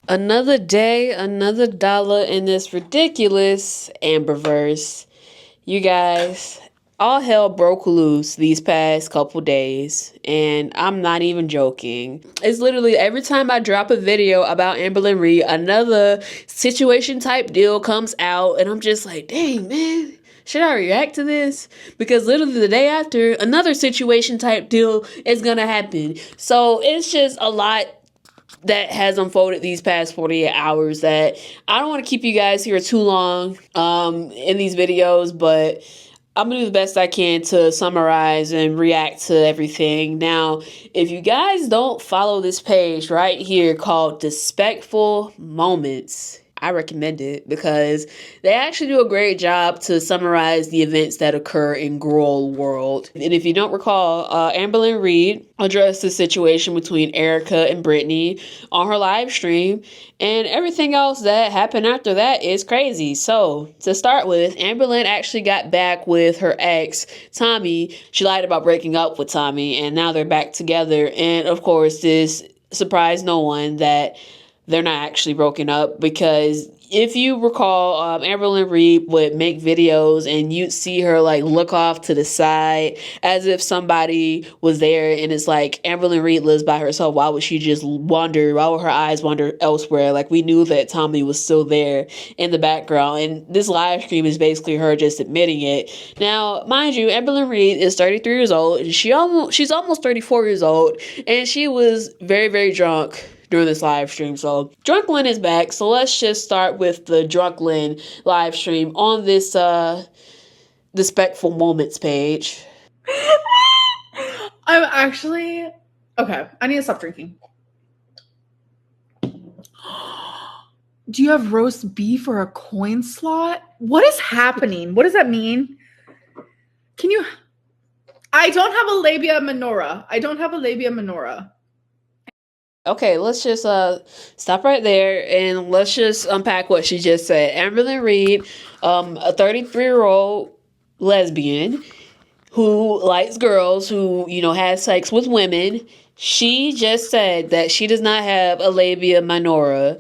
Another day, another dollar in this ridiculous Amberverse. You guys, all hell broke loose these past couple days, and I'm not even joking. It's literally every time I drop a video about Amberlynn Reid, another situation type deal comes out, and I'm just like, dang, man. Should I react to this? Because literally the day after, another situation type deal is gonna happen. So it's just a lot that has unfolded these past 48 hours that I don't want to keep you guys here too long in these videos, but I'm going to do the best I can to summarize and react to everything. Now, if you guys don't follow this page right here called Despectful Moments, I recommend it because they actually do a great job to summarize the events that occur in Girl World. And if you don't recall, Amberlynn Reid addressed the situation between Erica and Brittany on her live stream, and everything else that happened after that is crazy. So, to start with, Amberlynn actually got back with her ex, Tommi. She lied about breaking up with Tommi, and now they're back together. And of course, this surprised no one that they're not actually broken up, because if you recall, Amberlynn Reid would make videos and you'd see her like look off to the side as if somebody was there, and it's like Amberlynn Reid lives by herself. Why would she just wander? Why would her eyes wander elsewhere? Like, we knew that Tommi was still there in the background, and this live stream is basically her just admitting it. Now, mind you, Amberlynn Reid is 33 years old, and she's almost 34 years old, and she was very, very drunk during this live stream. So Drunken is back. So let's just start with the Drunken live stream on this Despectful Moments page. I'm actually okay. I need to stop drinking. Do you have roast beef or a coin slot? What is happening? What does that mean? Can you? I don't have a labia minora. Okay, let's just stop right there and let's just unpack what she just said. Amberlynn Reid, a 33-year-old lesbian who likes girls, who, you know, has sex with women. She just said that she does not have a labia minora.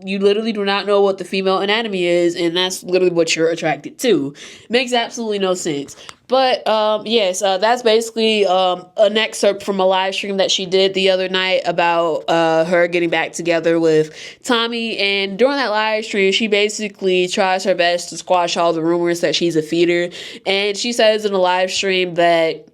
You literally do not know what the female anatomy is, and that's literally what you're attracted to. Makes absolutely no sense. But yes, that's basically an excerpt from a live stream that she did the other night about her getting back together with Tommi. And during that live stream, she basically tries her best to squash all the rumors that she's a feeder. And she says in the live stream that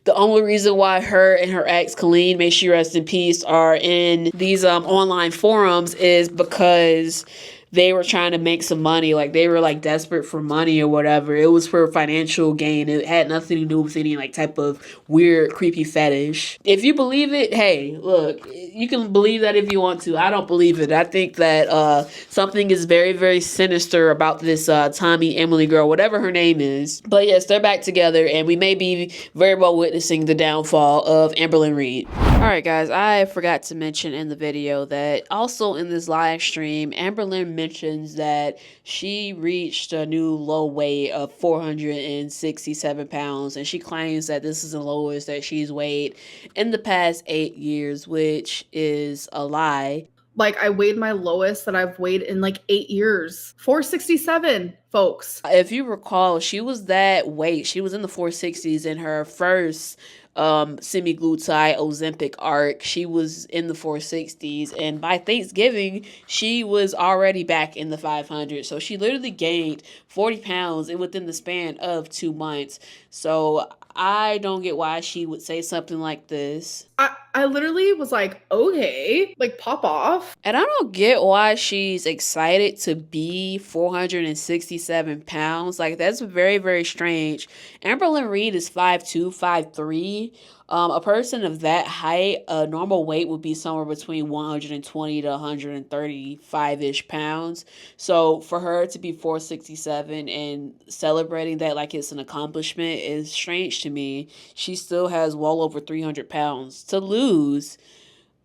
the only reason why her and her ex, Colleen, may she rest in peace, are in these online forums is because they were trying to make some money. Like, they were like desperate for money or whatever. It was for financial gain. It had nothing to do with any like type of weird, creepy fetish. If you believe it, hey, look, you can believe that if you want to. I don't believe it. I think that something is very, very sinister about this Tommi Emily girl, whatever her name is. But yes, they're back together, and we may be very well witnessing the downfall of Amberlynn Reid. Alright guys, I forgot to mention in the video that also in this live stream, Amberlynn mentions that she reached a new low weight of 467 pounds, and she claims that this is the lowest that she's weighed in the past 8 years, which is a lie. Like, I weighed my lowest that I've weighed in like 8 years. 467, folks. If you recall, she was that weight. She was in the 460s in her first semi-glutide Ozempic arc. She was in the 460s, and by Thanksgiving she was already back in the 500s. So she literally gained 40 pounds within the span of 2 months. So I don't get why she would say something like this. I literally was like, okay, like, pop off. And I don't get why she's excited to be 467 pounds. Like, that's very, very strange. Amberlynn Reid is 5'2", 5'3". A person of that height, a normal weight would be somewhere between 120 to 135-ish pounds. So for her to be 467 and celebrating that like it's an accomplishment is strange to me. She still has well over 300 pounds to lose.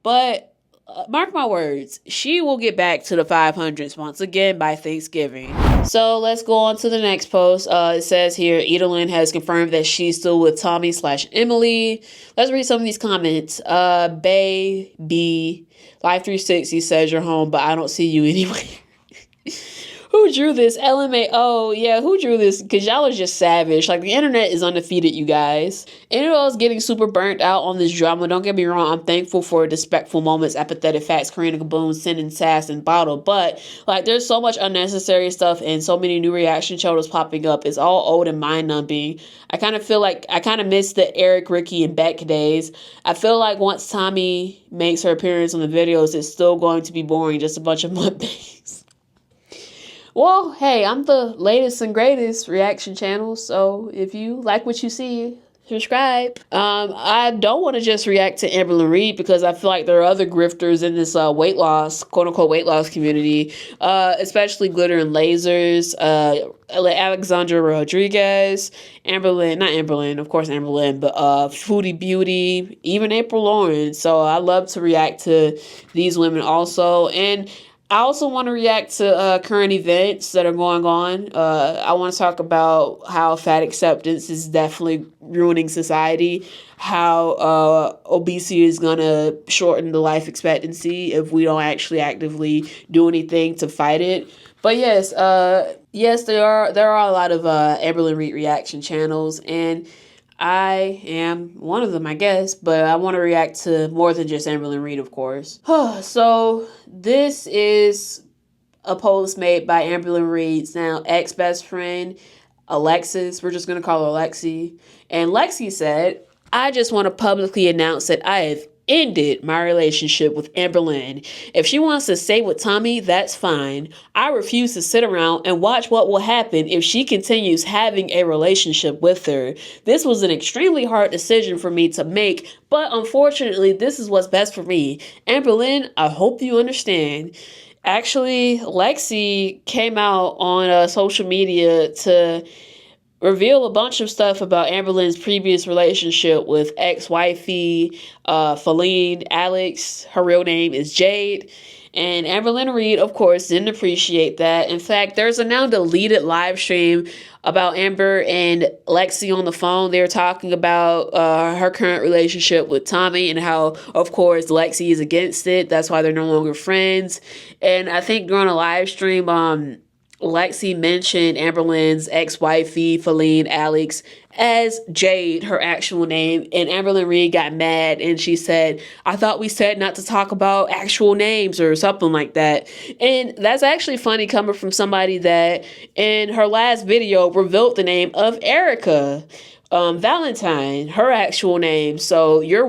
But mark my words, she will get back to the 500s once again by Thanksgiving. So let's go on to the next post. It says here, Edalyn has confirmed that she's still with Tommi/Emily. Let's read some of these comments. Baby Life 360 says you're home, but I don't see you anyway. Who drew this? LMAO. Yeah, who drew this? Because y'all are just savage. Like, the internet is undefeated, you guys. Anyone else getting super burnt out on this drama? Don't get me wrong. I'm thankful for disrespectful moments, apathetic facts, Karina Kaboom, sending sass and bottle. But, like, there's so much unnecessary stuff and so many new reaction channels popping up. It's all old and mind-numbing. I kind of feel like I kind of miss the Eric, Ricky, and Beck days. I feel like once Tommi makes her appearance on the videos, it's still going to be boring. Just a bunch of mukbangs. Well, hey, I'm the latest and greatest reaction channel, so if you like what you see, subscribe. I don't want to just react to Amberlynn Reid because I feel like there are other grifters in this weight loss, quote-unquote weight loss community, especially Glitter and Lasers, Alexandra Rodriguez, Amberlynn, of course Amberlynn, but Foodie Beauty, even April Lauren. So I love to react to these women also, and I also want to react to current events that are going on. I want to talk about how fat acceptance is definitely ruining society, how obesity is going to shorten the life expectancy if we don't actually actively do anything to fight it. But yes, there are a lot of Amberlynn Reid reaction channels, and I am one of them, I guess, but I want to react to more than just Amberlynn Reid, of course. So this is a post made by Amberlynn Reid's now ex-best friend, Alexis. We're just going to call her Lexi. And Lexi said, I just want to publicly announce that I have ended my relationship with Amberlynn. If she wants to stay with Tommi, that's fine. I refuse to sit around and watch what will happen if she continues having a relationship with her. This was an extremely hard decision for me to make, but unfortunately, this is what's best for me. Amberlynn, I hope you understand. Actually, Lexi came out on social media to reveal a bunch of stuff about Amberlynn's previous relationship with ex-wifey Feline Alex. Her real name is Jade. And Amberlynn Reid, of course, didn't appreciate that. In fact, there's a now deleted live stream about Amber and Lexi on the phone. They were talking about her current relationship with Tommi and how, of course, Lexi is against it. That's why they're no longer friends. And I think during a live stream, Lexi mentioned Amberlynn's ex-wifey, Feline Alex, as Jade, her actual name, and Amberlynn Reid got mad and she said, I thought we said not to talk about actual names or something like that. And that's actually funny coming from somebody that in her last video revealed the name of Erica Valentine, her actual name. So you're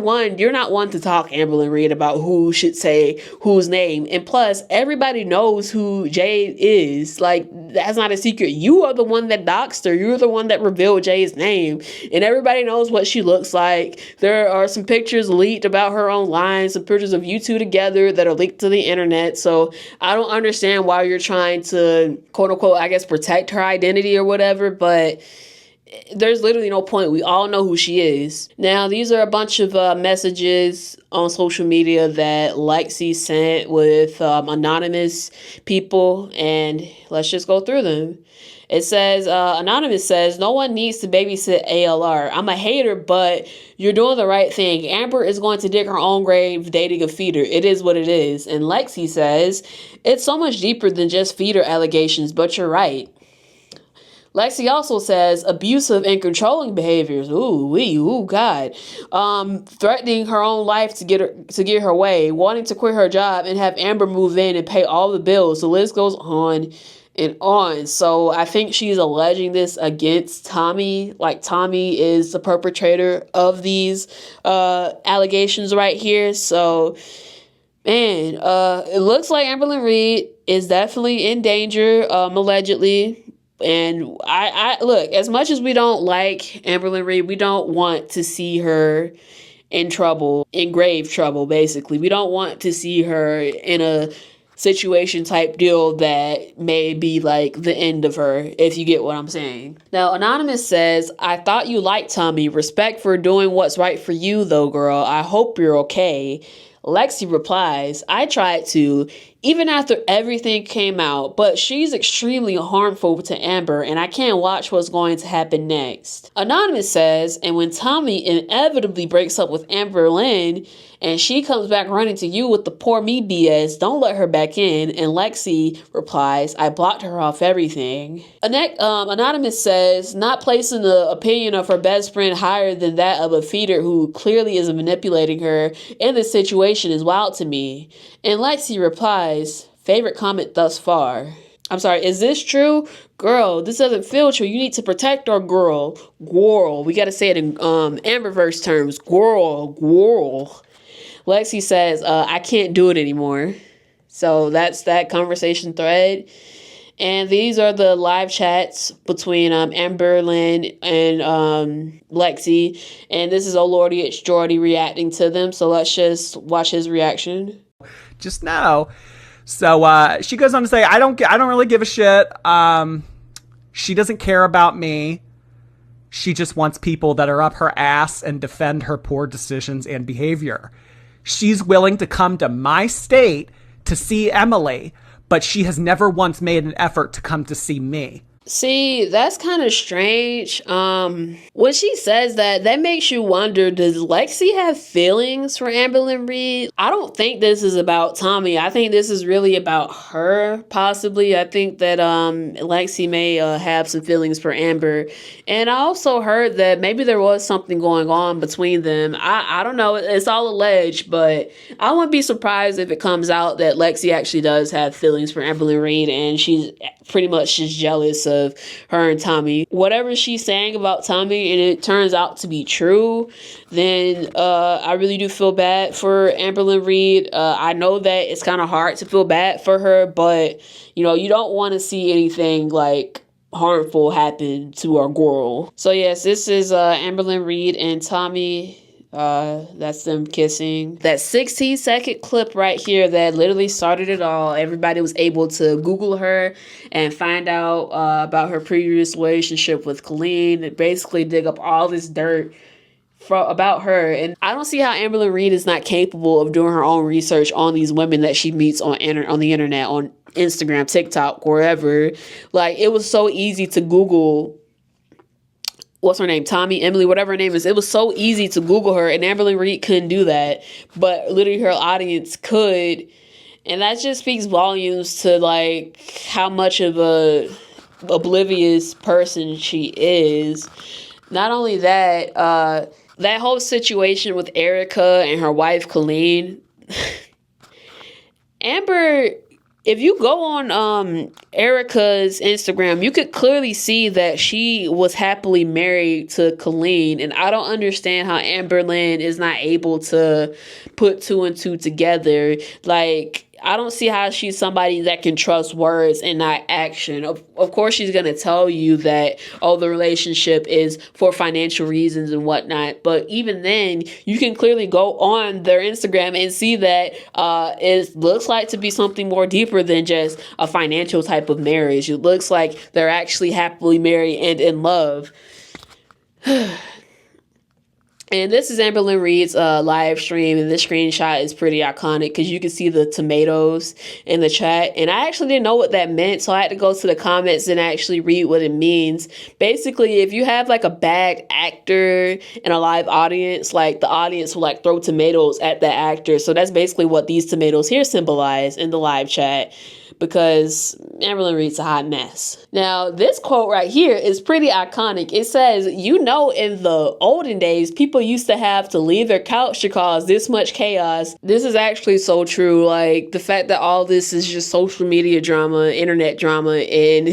not one to talk, Amberlynn Reid, about who should say whose name. And plus, everybody knows who Jade is. Like, that's not a secret. You are the one that doxed her. You're the one that revealed Jade's name. And everybody knows what she looks like. There are some pictures leaked about her online, some pictures of you two together that are leaked to the internet. So I don't understand why you're trying to, quote unquote, I guess, protect her identity or whatever, but there's literally no point. We all know who she is. Now, these are a bunch of messages on social media that Lexi sent with anonymous people, and let's just go through them. It says, Anonymous says, no one needs to babysit ALR. I'm a hater, but you're doing the right thing. Amber is going to dig her own grave dating a feeder. It is what it is. And Lexi says, it's so much deeper than just feeder allegations, but you're right. Lexi also says abusive and controlling behaviors. Ooh, God. Threatening her own life to get her way, wanting to quit her job and have Amber move in and pay all the bills. The list goes on and on. So I think she's alleging this against Tommi. Like, Tommi is the perpetrator of these allegations right here. So, man, it looks like Amberlynn Reid is definitely in danger, allegedly. And I look, as much as we don't like Amberlynn Reid, we don't want to see her in trouble, in grave trouble, basically. We don't want to see her in a situation type deal that may be like the end of her, if you get what I'm saying. Now, Anonymous says, I thought you liked Tommi. Respect for doing what's right for you, though, girl. I hope you're okay. Lexi replies, I tried to, even after everything came out, but she's extremely harmful to Amber and I can't watch what's going to happen next. Anonymous says, and when Tommi inevitably breaks up with Amberlynn and she comes back running to you with the poor me BS, don't let her back in. And Lexi replies, I blocked her off everything. Anonymous says, not placing the opinion of her best friend higher than that of a feeder who clearly is manipulating her in this situation is wild to me. And Lexi replies, favorite comment thus far. I'm sorry, is this true? Girl, this doesn't feel true. You need to protect our girl. Girl. We got to say it in Amberverse terms. Girl. Lexi says, I can't do it anymore. So that's that conversation thread. And these are the live chats between Amberlynn and Lexi. And this is Oh Lordy, it's Jordy reacting to them. So let's just watch his reaction. Just now. So she goes on to say, I don't really give a shit. She doesn't care about me. She just wants people that are up her ass and defend her poor decisions and behavior. She's willing to come to my state to see Emily, but she has never once made an effort to come to see me. See, that's kind of strange. When she says that makes you wonder, does Lexi have feelings for Amberlynn Reid? I don't think this is about Tommi. I think this is really about her, possibly. I think that Lexi may have some feelings for Amber. And I also heard that maybe there was something going on between them. I don't know. It's all alleged, but I wouldn't be surprised if it comes out that Lexi actually does have feelings for Amberlynn Reid and she's pretty much just jealous of her and Tommi. Whatever she's saying about Tommi and it turns out to be true, then I really do feel bad for Amberlynn Reid. I know that it's kind of hard to feel bad for her, but you know, you don't want to see anything like harmful happen to our girl. So yes, this is Amberlynn Reid and Tommi. That's them kissing. That 16-second clip right here that literally started it all. Everybody was able to Google her and find out about her previous relationship with Colleen and basically dig up all this dirt about her. And I don't see how Amberlynn Reid is not capable of doing her own research on these women that she meets on the internet, on Instagram, TikTok, wherever. Like, it was so easy to Google what's her name? Tommi, Emily, whatever her name is. It was so easy to Google her, and Amberlynn Reid couldn't do that, but literally her audience could. And that just speaks volumes to like how much of a oblivious person she is. Not only that, that whole situation with Erica and her wife Colleen. Amber, if you go on Erica's Instagram, you could clearly see that she was happily married to Colleen. And I don't understand how Amberlynn is not able to put two and two together. Like, I don't see how she's somebody that can trust words and not action. Of course, she's going to tell you that, oh, the relationship is for financial reasons and whatnot. But even then, you can clearly go on their Instagram and see that it looks like to be something more deeper than just a financial type of marriage. It looks like they're actually happily married and in love. And this is Amberlynn Reid's live stream, and this screenshot is pretty iconic because you can see the tomatoes in the chat. And I actually didn't know what that meant, so I had to go to the comments and actually read what it means. Basically, if you have like a bad actor in a live audience, like the audience will like throw tomatoes at the actor. So that's basically what these tomatoes here symbolize in the live chat, because Amberlynn Reid's a hot mess. Now, this quote right here is pretty iconic. It says, you know, in the olden days, people used to have to leave their couch to cause this much chaos. This is actually so true. Like, the fact that all this is just social media drama, internet drama, and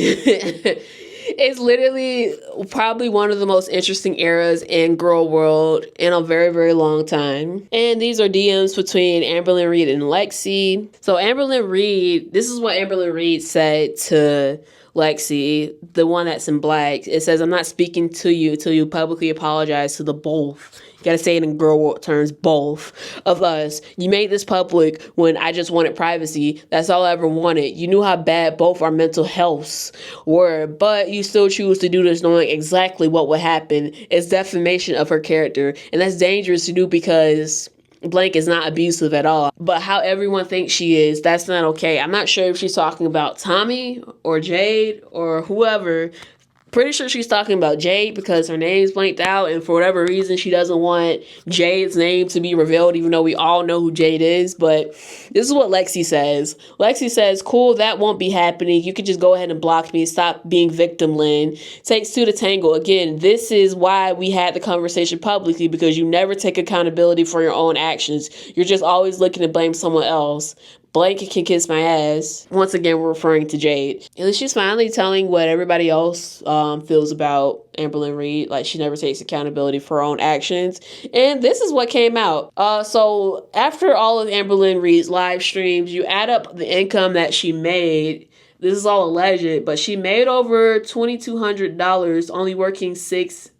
it's literally probably one of the most interesting eras in girl world in a very, very long time. And these are DMs between Amberlynn Reid and Lexi. So Amberlynn Reid, this is what Amberlynn Reid said to Lexi, the one that's in black. It says, I'm not speaking to you until you publicly apologize to the both. You gotta say it in girl world terms, both of us. You made this public when I just wanted privacy. That's all I ever wanted. You knew how bad both our mental healths were, but you still choose to do this knowing exactly what would happen. It's defamation of her character, and that's dangerous to do because Blank is not abusive at all. But how everyone thinks she is, that's not okay. I'm not sure if she's talking about Tommi or Jade or whoever. Pretty sure she's talking about Jade because her name's blanked out, and for whatever reason she doesn't want Jade's name to be revealed, even though we all know who Jade is. But this is what Lexi says. Lexi says, cool, that won't be happening. You could just go ahead and block me. Stop being victim, Lynn. Takes two to tango. Again, this is why we had the conversation publicly, because you never take accountability for your own actions. You're just always looking to blame someone else. Blank can kiss my ass. Once again, we're referring to Jade. And she's finally telling what everybody else feels about Amberlynn Reid. Like, she never takes accountability for her own actions. And this is what came out. So after all of Amberlynn Reid's live streams, you add up the income that she made. This is all alleged, but she made over $2,200 only working 6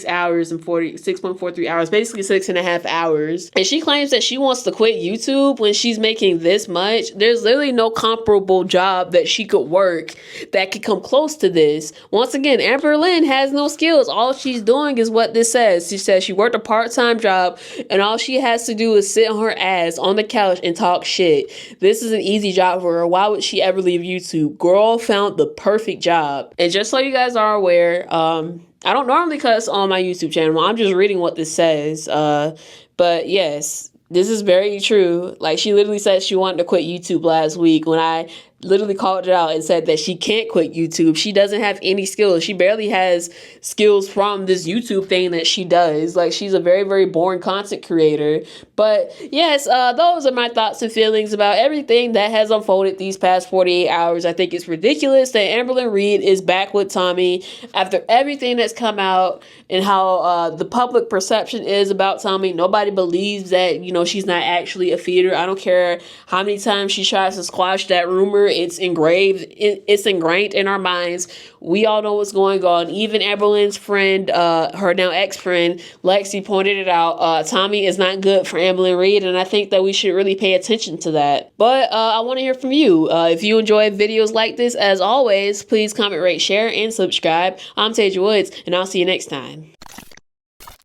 hours and 6.43 hours, basically 6.5 hours. And she claims that she wants to quit YouTube when she's making this much. There's literally no comparable job that she could work that could come close to this. Once again, Amberlynn has no skills. All she's doing is what this says. She says she worked a part-time job and all she has to do is sit on her ass on the couch and talk shit. This is an easy job for her. Why would she ever leave YouTube? Girl found the perfect job. And just so you guys are aware, I don't normally cuss on my YouTube channel. I'm just reading what this says. But yes, this is very true. Like, she literally said she wanted to quit YouTube last week when I literally called it out and said that she can't quit YouTube. She doesn't have any skills. She barely has skills from this YouTube thing that she does. Like, she's a very, very boring content creator. But yes, those are my thoughts and feelings about everything that has unfolded these past 48 hours. I think it's ridiculous that Amberlynn Reid is back with Tommi after everything that's come out and how the public perception is about Tommi. Nobody believes that, you know, she's not actually a feeder. I don't care how many times she tries to squash that rumor. It's it's ingrained in our minds. We all know what's going on. Even Amberlynn's friend, her now ex-friend, Lexi, pointed it out. Tommi is not good for Amberlynn Reid, and I think that we should really pay attention to that. But I want to hear from you. If you enjoy videos like this, as always, please comment, rate, share, and subscribe. I'm Tasia Woods, and I'll see you next time.